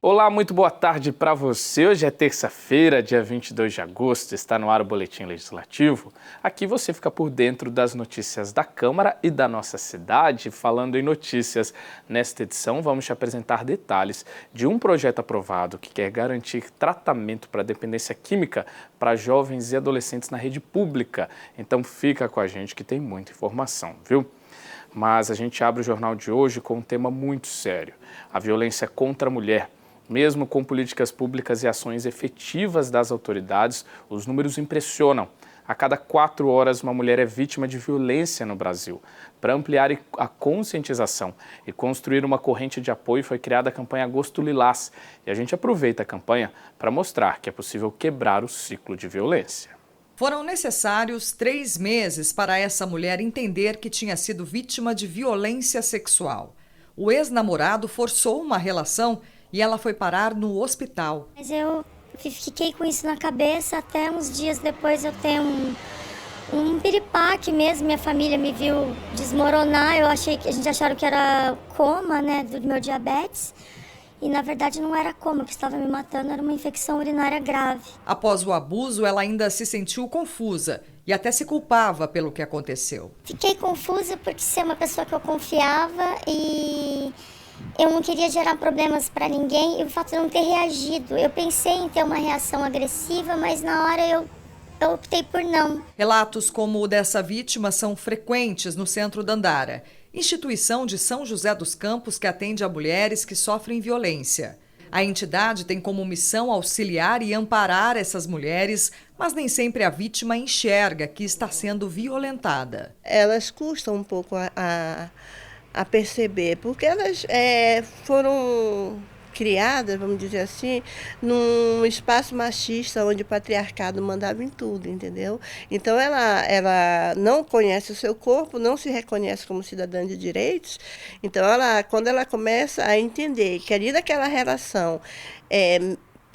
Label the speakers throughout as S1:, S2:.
S1: Olá, muito boa tarde para você. Hoje é terça-feira, dia 22 de agosto, está no ar o Boletim Legislativo. Aqui você fica por dentro das notícias da Câmara e da nossa cidade. Falando em notícias, nesta edição vamos te apresentar detalhes de um projeto aprovado que quer garantir tratamento para dependência química para jovens e adolescentes na rede pública. Então fica com a gente que tem muita informação, viu? Mas a gente abre o jornal de hoje com um tema muito sério: a violência contra a mulher. Mesmo com políticas públicas e ações efetivas das autoridades, os números impressionam. A cada 4 horas, uma mulher é vítima de violência no Brasil. Para ampliar a conscientização e construir uma corrente de apoio, foi criada a campanha Agosto Lilás. E a gente aproveita a campanha para mostrar que é possível quebrar o ciclo de violência.
S2: Foram necessários 3 meses para essa mulher entender que tinha sido vítima de violência sexual. O ex-namorado forçou uma relação e ela foi parar no hospital.
S3: Mas eu fiquei com isso na cabeça até uns dias depois eu ter um piripaque mesmo. Minha família me viu desmoronar. A gente acharam que era coma, né, do meu diabetes. E na verdade não era coma, o que estava me matando era uma infecção urinária grave.
S2: Após o abuso, ela ainda se sentiu confusa e até se culpava pelo que aconteceu.
S3: Fiquei confusa porque ser uma pessoa que eu confiava e eu não queria gerar problemas para ninguém, e o fato de não ter reagido. Eu pensei em ter uma reação agressiva, mas na hora eu optei por não.
S2: Relatos como o dessa vítima são frequentes no Centro Dandara, instituição de São José dos Campos que atende a mulheres que sofrem violência. A entidade tem como missão auxiliar e amparar essas mulheres, mas nem sempre a vítima enxerga que está sendo violentada.
S4: Elas custam um pouco a perceber, porque elas foram criadas, vamos dizer assim, num espaço machista onde o patriarcado mandava em tudo, entendeu? Então ela não conhece o seu corpo, não se reconhece como cidadã de direitos. Então quando ela começa a entender que ali daquela relação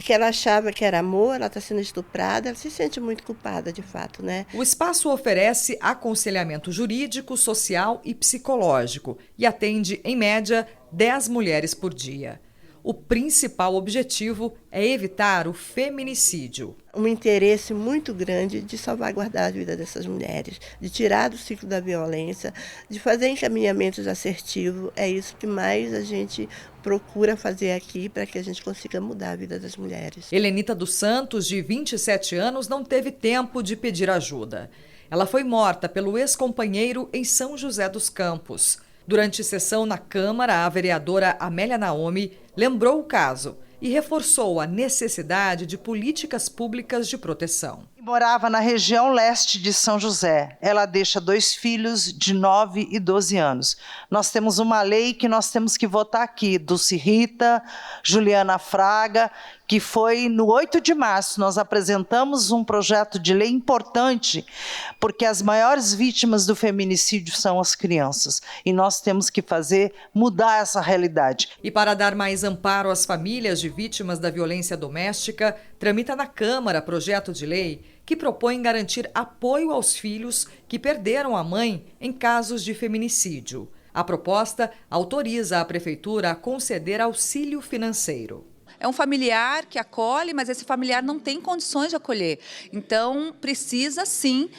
S4: que ela achava que era amor, ela está sendo estuprada, ela se sente muito culpada, de fato, né?
S2: O espaço oferece aconselhamento jurídico, social e psicológico e atende, em média, 10 mulheres por dia. O principal objetivo é evitar o feminicídio.
S4: Um interesse muito grande de salvaguardar a vida dessas mulheres, de tirar do ciclo da violência, de fazer encaminhamentos assertivos. É isso que mais a gente procura fazer aqui para que a gente consiga mudar a vida das mulheres.
S2: Helenita dos Santos, de 27 anos, não teve tempo de pedir ajuda. Ela foi morta pelo ex-companheiro em São José dos Campos. Durante sessão na Câmara, a vereadora Amélia Naomi lembrou o caso e reforçou a necessidade de políticas públicas de proteção.
S5: Morava na região leste de São José. Ela deixa 2 filhos de 9 e 12 anos. Nós temos uma lei que nós temos que votar aqui, Dulce Rita, Juliana Fraga, que foi no 8 de março. Nós apresentamos um projeto de lei importante, porque as maiores vítimas do feminicídio são as crianças. E nós temos que mudar essa realidade.
S2: E para dar mais amparo às famílias de vítimas da violência doméstica, tramita na Câmara projeto de lei que propõe garantir apoio aos filhos que perderam a mãe em casos de feminicídio. A proposta autoriza a Prefeitura a conceder auxílio financeiro.
S6: É um familiar que acolhe, mas esse familiar não tem condições de acolher. Então, precisa sim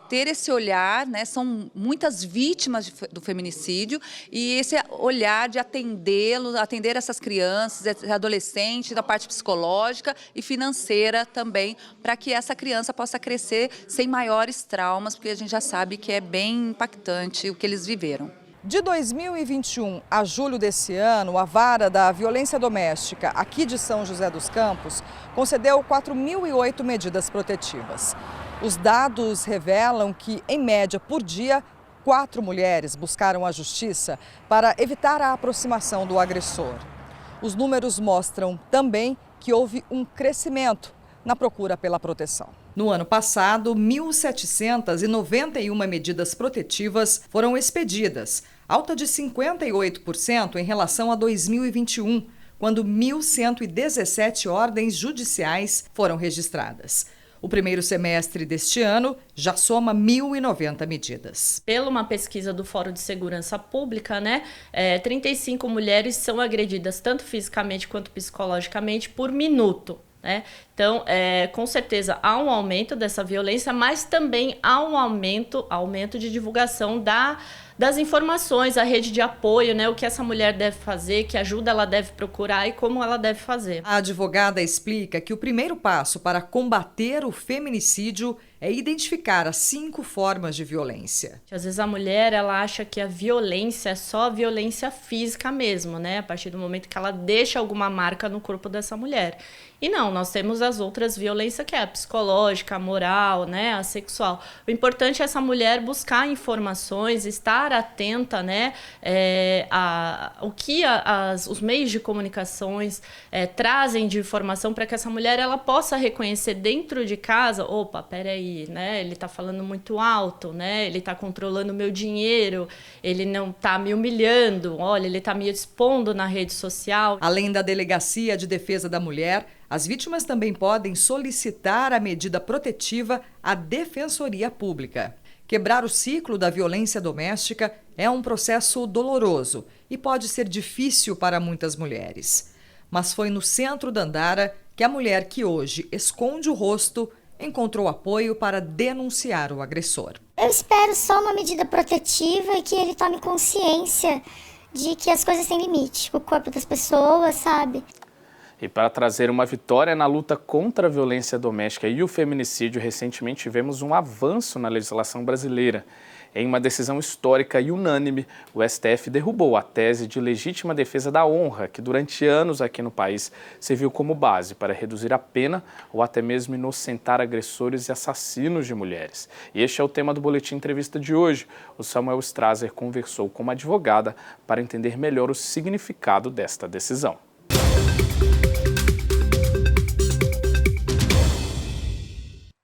S6: ter esse olhar, né? São muitas vítimas do feminicídio, e esse olhar de atender essas crianças, esses adolescentes, da parte psicológica e financeira também, para que essa criança possa crescer sem maiores traumas, porque a gente já sabe que é bem impactante o que eles viveram.
S2: De 2021 a julho desse ano, a Vara da Violência Doméstica aqui de São José dos Campos concedeu 4.008 medidas protetivas. Os dados revelam que, em média por dia, 4 mulheres buscaram a justiça para evitar a aproximação do agressor. Os números mostram também que houve um crescimento na procura pela proteção. No ano passado, 1.791 medidas protetivas foram expedidas, alta de 58% em relação a 2021, quando 1.117 ordens judiciais foram registradas. O primeiro semestre deste ano já soma 1.090 medidas.
S7: Pela uma pesquisa do Fórum de Segurança Pública, 35 mulheres são agredidas tanto fisicamente quanto psicologicamente por minuto. Então, com certeza, há um aumento dessa violência, mas também há um aumento de divulgação das informações, a rede de apoio, o que essa mulher deve fazer, que ajuda ela deve procurar e como ela deve fazer.
S2: A advogada explica que o primeiro passo para combater o feminicídio é identificar as 5 formas de violência.
S7: Às vezes a mulher ela acha que a violência é só a violência física mesmo, a partir do momento que ela deixa alguma marca no corpo dessa mulher. E não, nós temos as outras violências, que é a psicológica, a moral, a sexual. O importante é essa mulher buscar informações, estar atenta, o que os meios de comunicações trazem de informação para que essa mulher ela possa reconhecer dentro de casa, opa, peraí, ele está falando muito alto, ele está controlando o meu dinheiro, ele não está me humilhando, olha, ele está me expondo na rede social.
S2: Além da Delegacia de Defesa da Mulher, as vítimas também podem solicitar a medida protetiva à Defensoria Pública. Quebrar o ciclo da violência doméstica é um processo doloroso e pode ser difícil para muitas mulheres. Mas foi no centro da Andara que a mulher que hoje esconde o rosto encontrou apoio para denunciar o agressor.
S3: Eu espero só uma medida protetiva e que ele tome consciência de que as coisas têm limite, o corpo das pessoas, sabe?
S1: E para trazer uma vitória na luta contra a violência doméstica e o feminicídio, recentemente tivemos um avanço na legislação brasileira. Em uma decisão histórica e unânime, o STF derrubou a tese de legítima defesa da honra, que durante anos aqui no país serviu como base para reduzir a pena ou até mesmo inocentar agressores e assassinos de mulheres. E este é o tema do Boletim Entrevista de hoje. O Samuel Strasser conversou com uma advogada para entender melhor o significado desta decisão.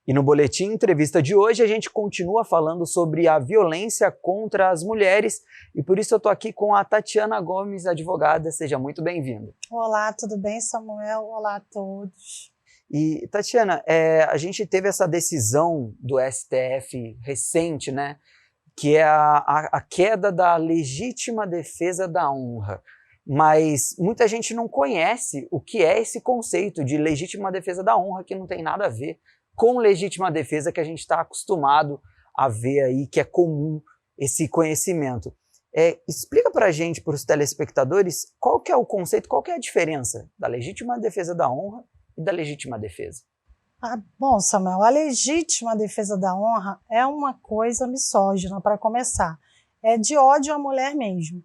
S8: E no Boletim Entrevista de hoje a gente continua falando sobre a violência contra as mulheres e por isso eu estou aqui com a Tatiana Gomes, advogada. Seja muito bem-vinda.
S9: Olá, tudo bem, Samuel? Olá a todos.
S8: E, Tatiana, a gente teve essa decisão do STF recente, que é a queda da legítima defesa da honra. Mas muita gente não conhece o que é esse conceito de legítima defesa da honra, que não tem nada a ver com legítima defesa que a gente está acostumado a ver aí, que é comum esse conhecimento. Explica para a gente, para os telespectadores, qual que é o conceito, qual que é a diferença da legítima defesa da honra e da legítima defesa.
S9: Bom, Samuel, a legítima defesa da honra é uma coisa misógina, para começar. É de ódio à mulher mesmo.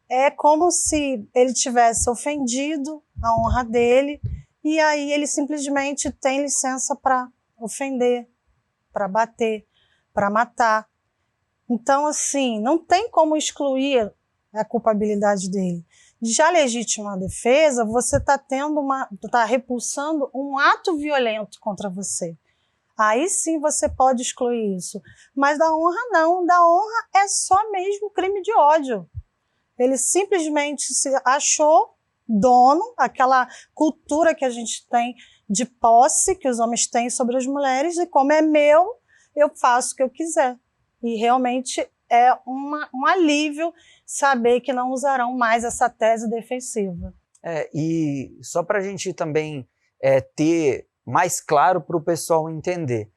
S9: É como se ele tivesse ofendido a honra dele e aí ele simplesmente tem licença para ofender, para bater, para matar. Então, assim, não tem como excluir a culpabilidade dele. Já a legítima defesa, você está repulsando um ato violento contra você. Aí sim você pode excluir isso. Mas da honra não, da honra é só mesmo crime de ódio. Ele simplesmente se achou dono, aquela cultura que a gente tem de posse, que os homens têm sobre as mulheres, e como é meu, eu faço o que eu quiser. E realmente é um alívio saber que não usarão mais essa tese defensiva.
S8: E só para a gente também ter mais claro para o pessoal entender,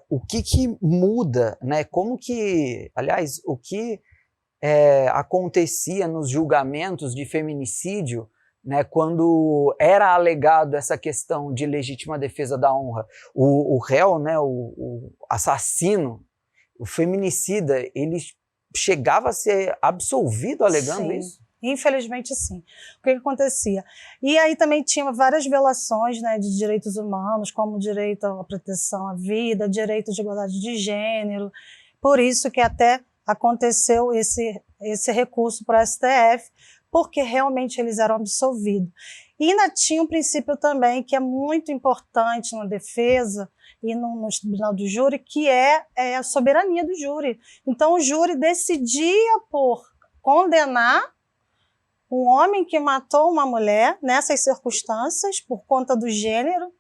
S8: o que muda, como que, aliás, o que acontecia nos julgamentos de feminicídio, quando era alegado essa questão de legítima defesa da honra. O réu, o assassino, o feminicida, ele chegava a ser absolvido alegando
S9: Sim.
S8: isso?
S9: Infelizmente, sim. O que acontecia? E aí também tinha várias violações de direitos humanos, como direito à proteção à vida, direito de igualdade de gênero. Por isso que até aconteceu esse recurso para o STF, porque realmente eles eram absolvidos. E ainda tinha um princípio também que é muito importante na defesa e no tribunal do júri, que é a soberania do júri. Então o júri decidia por condenar um homem que matou uma mulher nessas circunstâncias, por conta do gênero,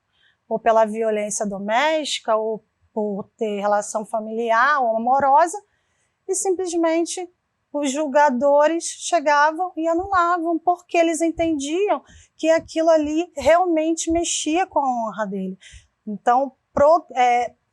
S9: ou pela violência doméstica, ou por ter relação familiar ou amorosa, e simplesmente os julgadores chegavam e anulavam, porque eles entendiam que aquilo ali realmente mexia com a honra dele. Então,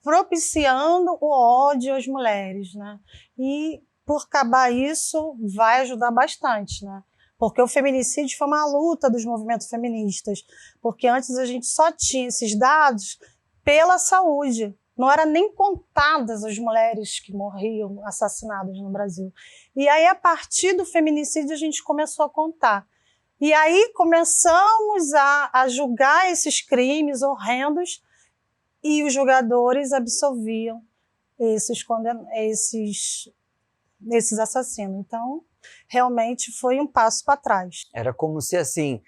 S9: propiciando o ódio às mulheres, né? E, por acabar isso, vai ajudar bastante, né? Porque o feminicídio foi uma luta dos movimentos feministas, porque antes a gente só tinha esses dados pela saúde. Não eram nem contadas as mulheres que morriam assassinadas no Brasil. E aí, a partir do feminicídio, a gente começou a contar. E aí começamos a julgar esses crimes horrendos e os julgadores absolviam esses assassinos. Então, realmente foi um passo para trás.
S8: Era como se assim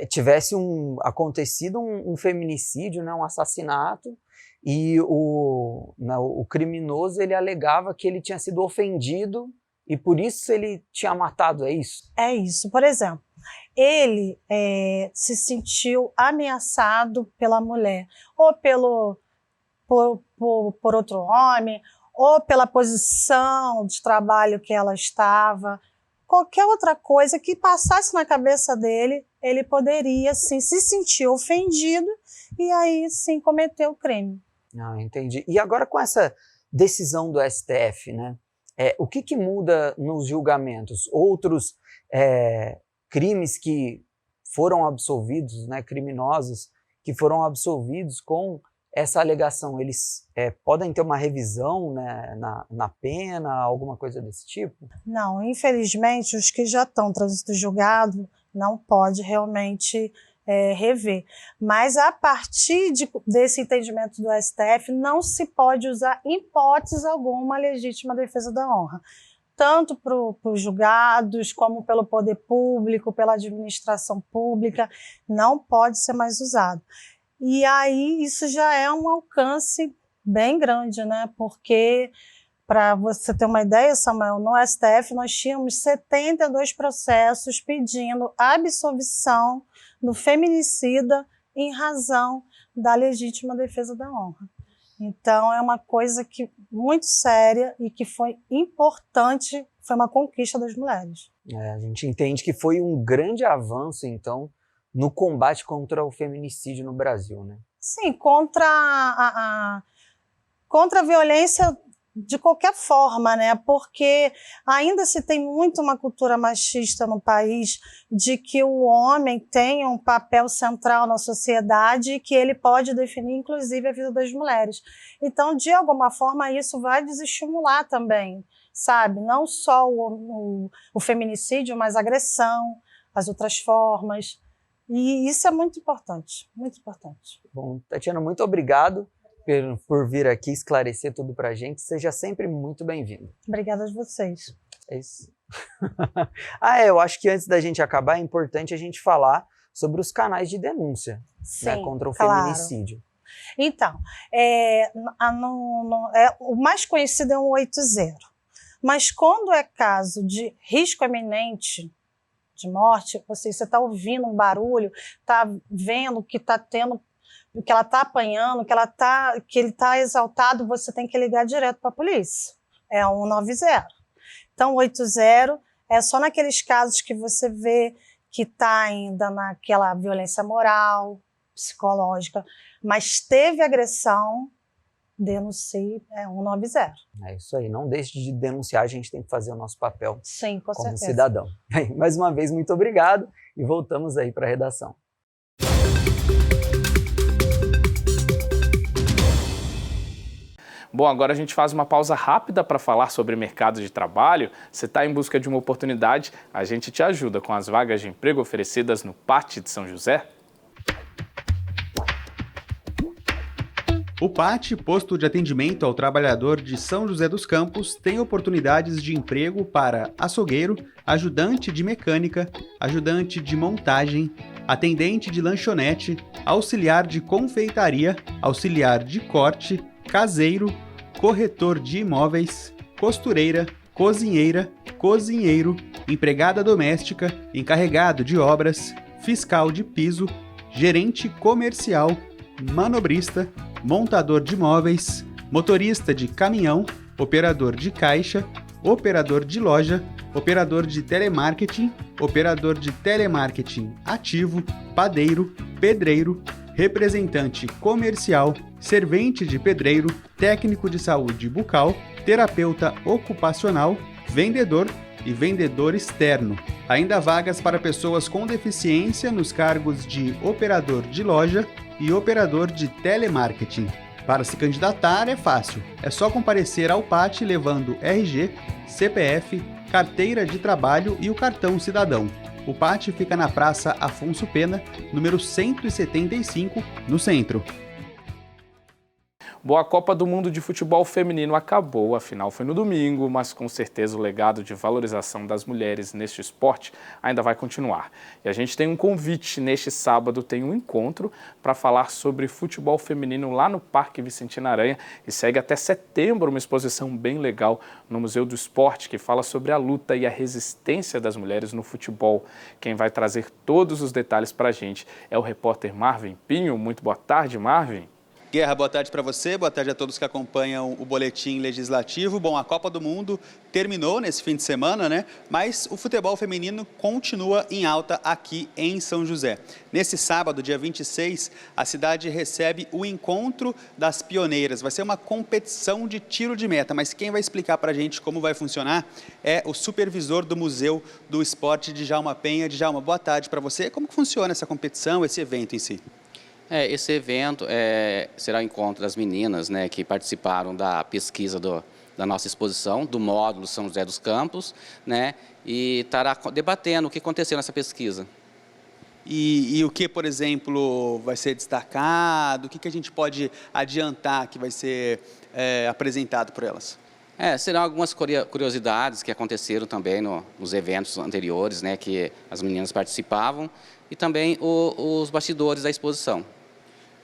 S8: tivesse acontecido um feminicídio, né, um assassinato, e o criminoso ele alegava que ele tinha sido ofendido e por isso ele tinha matado, é isso?
S9: É isso. Por exemplo, ele se sentiu ameaçado pela mulher, ou por outro homem, ou pela posição de trabalho que ela estava, qualquer outra coisa que passasse na cabeça dele, ele poderia sim se sentir ofendido e aí sim cometer o crime.
S8: Entendi. E agora com essa decisão do STF, né? O que muda nos julgamentos? Outros crimes que foram absolvidos, né, criminosos que foram absolvidos com essa alegação, eles podem ter uma revisão, né, na pena, alguma coisa desse tipo?
S9: Não, infelizmente, os que já estão trânsito julgado não pode realmente rever. Mas a partir desse entendimento do STF, não se pode usar em hipótese alguma a legítima defesa da honra. Tanto para os julgados, como pelo poder público, pela administração pública, não pode ser mais usado. E aí isso já é um alcance bem grande, né? Porque, para você ter uma ideia, Samuel, no STF nós tínhamos 72 processos pedindo absolvição do feminicida em razão da legítima defesa da honra. Então é uma coisa muito séria e que foi importante, foi uma conquista das mulheres.
S8: A gente entende que foi um grande avanço, então, no combate contra o feminicídio no Brasil, né?
S9: Sim, contra a violência de qualquer forma, né? Porque ainda se tem muito uma cultura machista no país de que o homem tem um papel central na sociedade e que ele pode definir, inclusive, a vida das mulheres. Então, de alguma forma, isso vai desestimular também, sabe? Não só o feminicídio, mas a agressão, as outras formas. E isso é muito importante, muito importante.
S8: Bom, Tatiana, muito obrigado por vir aqui esclarecer tudo pra gente. Seja sempre muito bem-vindo.
S9: Obrigada a vocês.
S8: É isso. Eu acho que antes da gente acabar, é importante a gente falar sobre os canais de denúncia,
S9: sim,
S8: né, contra o
S9: Claro.
S8: feminicídio.
S9: Então, o mais conhecido é o 180. Mas quando é caso de risco eminente de morte, ou seja, você está ouvindo um barulho, está vendo que está tendo, que ela está apanhando, que ele está exaltado, você tem que ligar direto para a polícia. É 190. Então, 80 é só naqueles casos que você vê que está ainda naquela violência moral, psicológica, mas teve agressão, denuncie, 190.
S8: É isso aí, não deixe de denunciar, a gente tem que fazer o nosso papel.
S9: Sim, com
S8: como
S9: certeza.
S8: Cidadão. Bem, mais uma vez, muito obrigado e voltamos aí para a redação.
S1: Bom, agora a gente faz uma pausa rápida para falar sobre mercado de trabalho. Você está em busca de uma oportunidade? A gente te ajuda com as vagas de emprego oferecidas no PAT de São José.
S10: O PAT, Posto de Atendimento ao Trabalhador de São José dos Campos, tem oportunidades de emprego para açougueiro, ajudante de mecânica, ajudante de montagem, atendente de lanchonete, auxiliar de confeitaria, auxiliar de corte, caseiro, corretor de imóveis, costureira, cozinheira, cozinheiro, empregada doméstica, encarregado de obras, fiscal de piso, gerente comercial, manobrista, montador de móveis, motorista de caminhão, operador de caixa, operador de loja, operador de telemarketing ativo, padeiro, pedreiro, representante comercial, servente de pedreiro, técnico de saúde bucal, terapeuta ocupacional, vendedor e vendedor externo. Ainda há vagas para pessoas com deficiência nos cargos de operador de loja e operador de telemarketing. Para se candidatar é fácil, é só comparecer ao PAT levando RG, CPF, carteira de trabalho e o cartão cidadão. O PAT fica na Praça Afonso Pena, número 175, no centro.
S1: Boa, a Copa do Mundo de Futebol Feminino acabou, a final foi no domingo, mas com certeza o legado de valorização das mulheres neste esporte ainda vai continuar. E a gente tem um convite, neste sábado tem um encontro para falar sobre futebol feminino lá no Parque Vicentina Aranha e segue até setembro uma exposição bem legal no Museu do Esporte que fala sobre a luta e a resistência das mulheres no futebol. Quem vai trazer todos os detalhes para a gente é o repórter Marvin Pinho. Muito boa tarde, Marvin.
S11: Guerra, boa tarde para você, boa tarde a todos que acompanham o Boletim Legislativo. Bom, a Copa do Mundo terminou nesse fim de semana, né? Mas o futebol feminino continua em alta aqui em São José. Nesse sábado, dia 26, a cidade recebe o Encontro das Pioneiras. Vai ser uma competição de tiro de meta, mas quem vai explicar para a gente como vai funcionar é o supervisor do Museu do Esporte, Djalma Penha. Djalma, boa tarde para você. Como que funciona essa competição, esse evento em si?
S12: Esse evento será o encontro das meninas, né, que participaram da pesquisa da nossa exposição, do módulo São José dos Campos, né, e estará debatendo o que aconteceu nessa pesquisa.
S11: E o que, por exemplo, vai ser destacado? O que a gente pode adiantar que vai ser apresentado por elas?
S12: Serão algumas curiosidades que aconteceram também nos eventos anteriores, né, que as meninas participavam, e também os bastidores da exposição.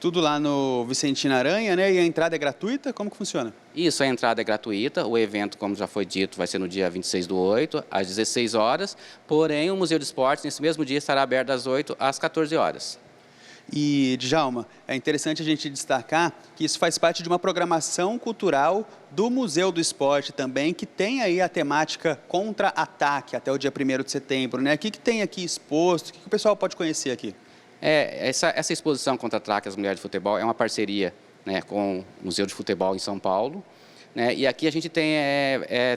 S11: Tudo lá no Vicentina Aranha, né? E a entrada é gratuita? Como que funciona?
S12: Isso, a entrada é gratuita. O evento, como já foi dito, vai ser no dia 26/8, às 16 horas. Porém, o Museu de Esportes, nesse mesmo dia, estará aberto das 8 às 14 horas.
S11: E, Djalma, é interessante a gente destacar que isso faz parte de uma programação cultural do Museu do Esporte também, que tem aí a temática contra-ataque até o dia 1º de setembro, né? O que tem aqui exposto? O que o pessoal pode conhecer aqui?
S12: Essa exposição contra-ataque às mulheres de futebol é uma parceria, né, com o Museu de Futebol em São Paulo. Né, e aqui a gente tem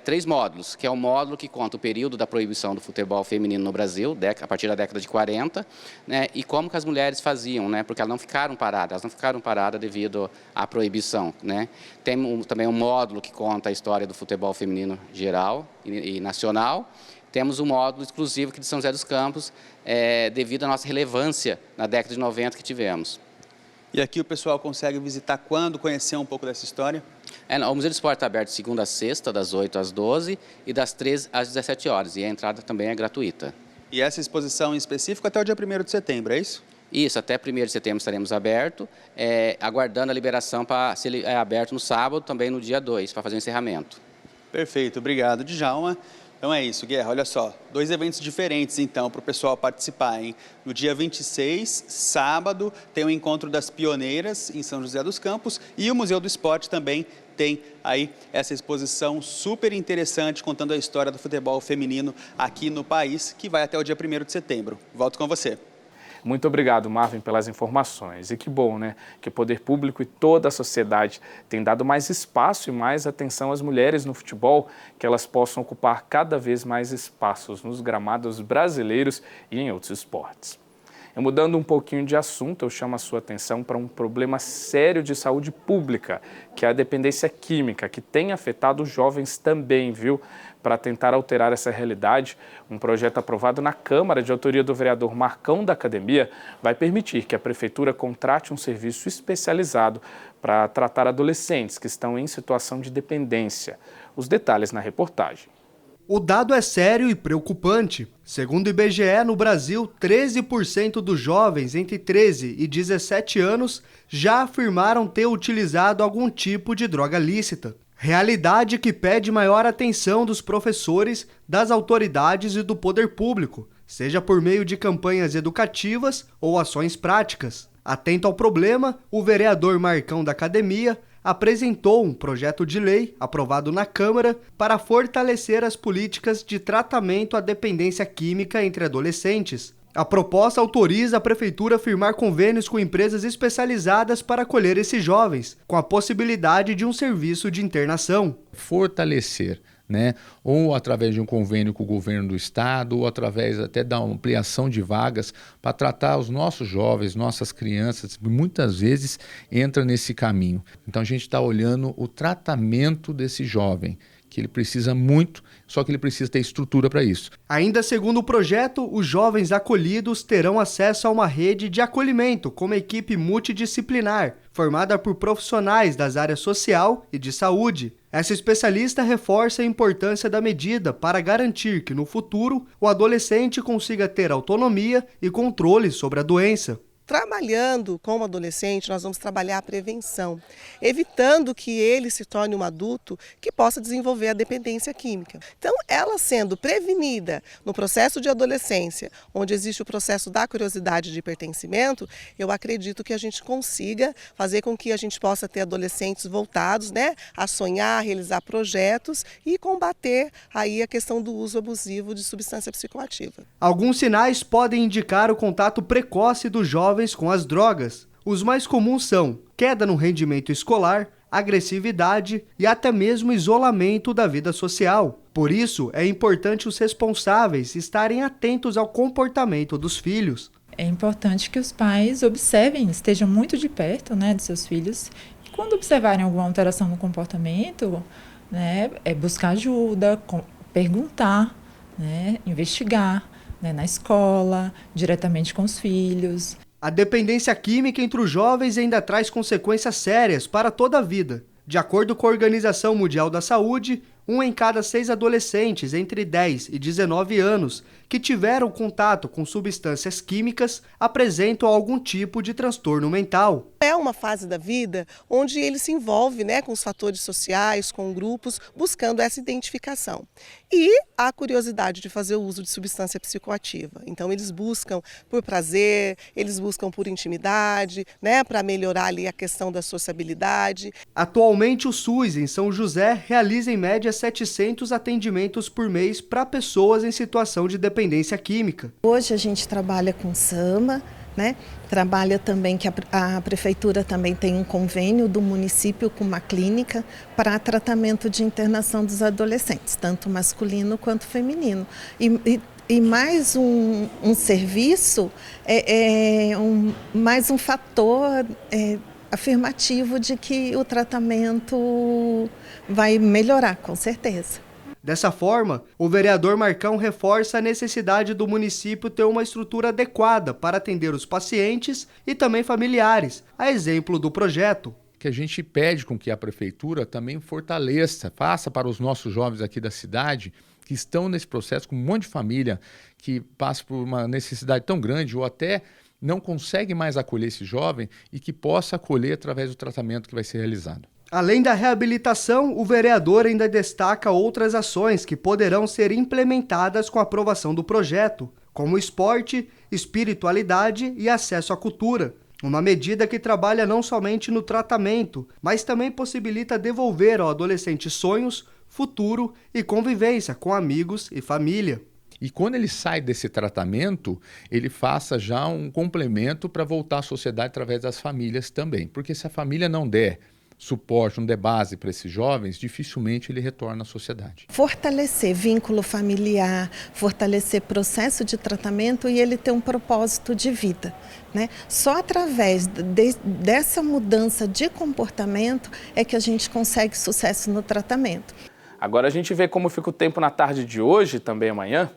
S12: 3 módulos, que é o módulo que conta o período da proibição do futebol feminino no Brasil, a partir da década de 40, né, e como que as mulheres faziam, né, porque elas não ficaram paradas devido à proibição. Né. Tem também um módulo que conta a história do futebol feminino geral e nacional. Temos um módulo exclusivo aqui de São José dos Campos, devido à nossa relevância na década de 90 que tivemos.
S11: E aqui o pessoal consegue visitar quando, conhecer um pouco dessa história?
S12: O Museu do Esporte está aberto de segunda a sexta, das 8 às 12 e das 13 às 17 horas. E a entrada também é gratuita.
S11: E essa exposição em específico até o dia 1º de setembro, é isso?
S12: Isso, até 1º de setembro estaremos abertos, aguardando a liberação para ser aberto no sábado, também no dia 2, para fazer o encerramento.
S11: Perfeito, obrigado, Djalma. Então é isso, Guerra, olha só, 2 eventos diferentes então para o pessoal participar, hein? No dia 26, sábado, tem o Encontro das Pioneiras em São José dos Campos e o Museu do Esporte também tem aí essa exposição super interessante contando a história do futebol feminino aqui no país, que vai até o dia 1º de setembro. Volto com você.
S1: Muito obrigado, Marvin, pelas informações. E que bom, né, que o poder público e toda a sociedade têm dado mais espaço e mais atenção às mulheres no futebol, que elas possam ocupar cada vez mais espaços nos gramados brasileiros e em outros esportes. E mudando um pouquinho de assunto, eu chamo a sua atenção para um problema sério de saúde pública, que é a dependência química, que tem afetado os jovens também, viu? Para tentar alterar essa realidade, um projeto aprovado na Câmara, de autoria do vereador Marcão da Academia, vai permitir que a Prefeitura contrate um serviço especializado para tratar adolescentes que estão em situação de dependência. Os detalhes na reportagem.
S13: O dado é sério e preocupante. Segundo o IBGE, no Brasil, 13% dos jovens entre 13 e 17 anos já afirmaram ter utilizado algum tipo de droga lícita. Realidade que pede maior atenção dos professores, das autoridades e do poder público, seja por meio de campanhas educativas ou ações práticas. Atento ao problema, o vereador Marcão da Academia apresentou um projeto de lei aprovado na Câmara para fortalecer as políticas de tratamento à dependência química entre adolescentes. A proposta autoriza a Prefeitura a firmar convênios com empresas especializadas para acolher esses jovens, com a possibilidade de um serviço de internação.
S14: Fortalecer, né? Ou através de um convênio com o governo do estado, ou através até da ampliação de vagas para tratar os nossos jovens, nossas crianças, muitas vezes entra nesse caminho. Então a gente está olhando o tratamento desse jovem, que ele precisa muito, só que ele precisa ter estrutura para isso.
S13: Ainda segundo o projeto, os jovens acolhidos terão acesso a uma rede de acolhimento com uma equipe multidisciplinar, formada por profissionais das áreas social e de saúde. Essa especialista reforça a importância da medida para garantir que no futuro o adolescente consiga ter autonomia e controle sobre a doença.
S15: Trabalhando como adolescente, nós vamos trabalhar a prevenção, evitando que ele se torne um adulto que possa desenvolver a dependência química. Então, ela sendo prevenida no processo de adolescência, onde existe o processo da curiosidade de pertencimento, eu acredito que a gente consiga fazer com que a gente possa ter adolescentes voltados, né, a sonhar, a realizar projetos e combater aí a questão do uso abusivo de substância psicoativa.
S13: Alguns sinais podem indicar o contato precoce dos jovens com as drogas. Os mais comuns são queda no rendimento escolar, agressividade e até mesmo isolamento da vida social. Por isso, é importante os responsáveis estarem atentos ao comportamento dos filhos.
S16: É importante que os pais observem, estejam muito de perto, né, dos seus filhos. E quando observarem alguma alteração no comportamento, né, buscar ajuda, perguntar, né, investigar, né, na escola, diretamente com os filhos.
S13: A dependência química entre os jovens ainda traz consequências sérias para toda a vida. De acordo com a Organização Mundial da Saúde, 1 em cada 6 adolescentes entre 10 e 19 anos que tiveram contato com substâncias químicas apresentam algum tipo de transtorno mental.
S15: É uma fase da vida onde ele se envolve, né, com os fatores sociais, com grupos, buscando essa identificação. E a curiosidade de fazer o uso de substância psicoativa. Então eles buscam por prazer, eles buscam por intimidade, né, para melhorar ali a questão da sociabilidade.
S13: Atualmente o SUS em São José realiza em média 700 atendimentos por mês para pessoas em situação de dependência química.
S17: Hoje a gente trabalha com SAMA, né? Trabalha também que a prefeitura também tem um convênio do município com uma clínica para tratamento de internação dos adolescentes, tanto masculino quanto feminino. E mais um serviço, mais um fator afirmativo de que o tratamento vai melhorar, com certeza.
S13: Dessa forma, o vereador Marcão reforça a necessidade do município ter uma estrutura adequada para atender os pacientes e também familiares, a exemplo do projeto.
S14: Que a gente pede com que a prefeitura também fortaleça, faça para os nossos jovens aqui da cidade, que estão nesse processo com um monte de família, que passa por uma necessidade tão grande ou até não consegue mais acolher esse jovem e que possa acolher através do tratamento que vai ser realizado.
S13: Além da reabilitação, o vereador ainda destaca outras ações que poderão ser implementadas com a aprovação do projeto, como esporte, espiritualidade e acesso à cultura. Uma medida que trabalha não somente no tratamento, mas também possibilita devolver ao adolescente sonhos, futuro e convivência com amigos e família.
S14: E quando ele sai desse tratamento, ele faça já um complemento para voltar à sociedade através das famílias também. Porque se a família não der suporte, não der base para esses jovens, dificilmente ele retorna à sociedade.
S17: Fortalecer vínculo familiar, fortalecer processo de tratamento e ele ter um propósito de vida, né? Só através dessa mudança de comportamento é que a gente consegue sucesso no tratamento.
S1: Agora a gente vê como fica o tempo na tarde de hoje, também amanhã.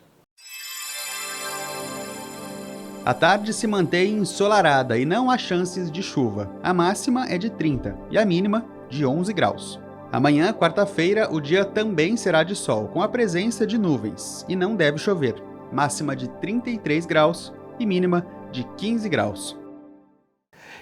S10: A tarde se mantém ensolarada e não há chances de chuva. A máxima é de 30 e a mínima de 11 graus. Amanhã, quarta-feira, o dia também será de sol, com a presença de nuvens, e não deve chover. Máxima de 33 graus e mínima de 15 graus.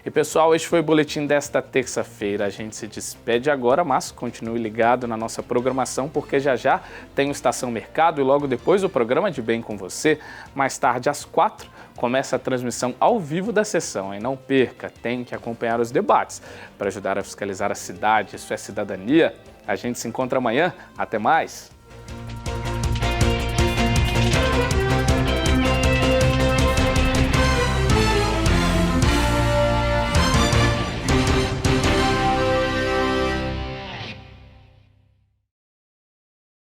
S1: E pessoal, este foi o boletim desta terça-feira. A gente se despede agora, mas continue ligado na nossa programação, porque já já tem o Estação Mercado e logo depois o programa de Bem com Você. Mais tarde, às 4, começa a transmissão ao vivo da sessão. E não perca, tem que acompanhar os debates para ajudar a fiscalizar a cidade. Isso é cidadania. A gente se encontra amanhã. Até mais!